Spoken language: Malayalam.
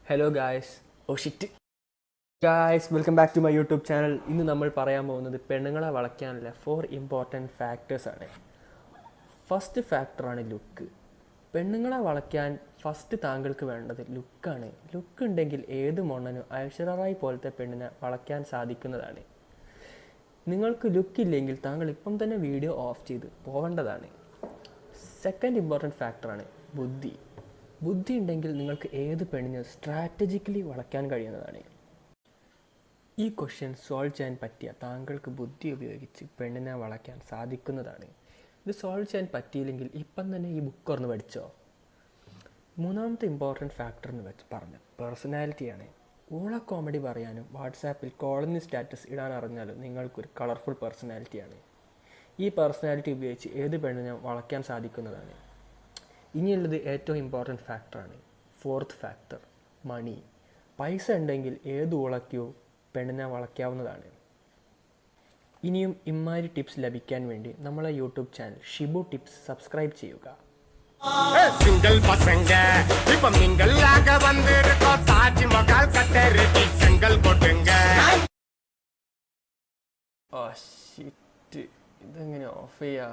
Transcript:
Hello guys. Oh shit guys, welcome back to my YouTube channel. ഇന്ന് നമ്മൾ പറയാൻ പോകുന്നത് പെണ്ണുങ്ങളെ വളയ്ക്കാനുള്ള 4 ഇമ്പോർട്ടൻറ്റ് ഫാക്ടേഴ്സാണ്. ഫസ്റ്റ് ഫാക്ടറാണ് ലുക്ക്. പെണ്ണുങ്ങളെ വളയ്ക്കാൻ ഫസ്റ്റ് താങ്കൾക്ക് വേണ്ടത് ലുക്കാണ്. ലുക്ക് ഉണ്ടെങ്കിൽ ഏത് മൊണ്ണനും ഐശ്വര്യ പോലത്തെ പെണ്ണിനെ വളയ്ക്കാൻ സാധിക്കുന്നതാണ്. നിങ്ങൾക്ക് ലുക്കില്ലെങ്കിൽ താങ്കൾ ഇപ്പം തന്നെ വീഡിയോ ഓഫ് ചെയ്ത് പോകേണ്ടതാണ്. സെക്കൻഡ് ഇമ്പോർട്ടൻറ്റ് ഫാക്ടറാണ് ബുദ്ധി. ബുദ്ധി ഉണ്ടെങ്കിൽ നിങ്ങൾക്ക് ഏത് പെണ്ണിനെ സ്ട്രാറ്റജിക്കലി വളയ്ക്കാൻ കഴിയുന്നതാണ്. ഈ ക്വസ്റ്റ്യൻ സോൾവ് ചെയ്യാൻ പറ്റിയ താങ്കൾക്ക് ബുദ്ധി ഉപയോഗിച്ച് പെണ്ണിനെ വളയ്ക്കാൻ സാധിക്കുന്നതാണ്. ഇത് സോൾവ് ചെയ്യാൻ പറ്റിയില്ലെങ്കിൽ ഇപ്പം തന്നെ ഈ ബുക്ക് തുറന്ന് പഠിച്ചോ. മൂന്നാമത്തെ ഇമ്പോർട്ടൻറ്റ് ഫാക്ടർ എന്ന് വെച്ച് പറഞ്ഞ പേഴ്സണാലിറ്റിയാണ്. ഊള കോമഡി പറയാനും വാട്സാപ്പിൽ കോളനി സ്റ്റാറ്റസ് ഇടാൻ അറിഞ്ഞാലും നിങ്ങൾക്കൊരു കളർഫുൾ പേഴ്സണാലിറ്റിയാണ്. ഈ പേഴ്സണാലിറ്റി ഉപയോഗിച്ച് ഏത് പെണ്ണിനെ വളയ്ക്കാൻ സാധിക്കുന്നതാണ്. ഇനിയുള്ളത് ഏറ്റവും ഇമ്പോർട്ടൻറ്റ് ഫാക്ടറാണ് ഫോർത്ത് ഫാക്ടർ, മണി. പൈസ ഉണ്ടെങ്കിൽ ഏത് ഉളയ്ക്കോ പെണ്ണിനെ വളയ്ക്കാവുന്നതാണ്. ഇനിയും ഇമ്മാതിരി ടിപ്സ് ലഭിക്കാൻ വേണ്ടി നമ്മളെ YouTube channel Shibu tips subscribe ചെയ്യുക. சிங்கள் பசங்க இப்ப நீங்கள் வந்திருக்கோம், தாஜ்மஹால் கட்டருக்கு செங்கல் கொட்டுங்க. ഓ ഷിറ്റ്, ഇതെങ്ങനെ ഓഫ് ചെയ്യാ?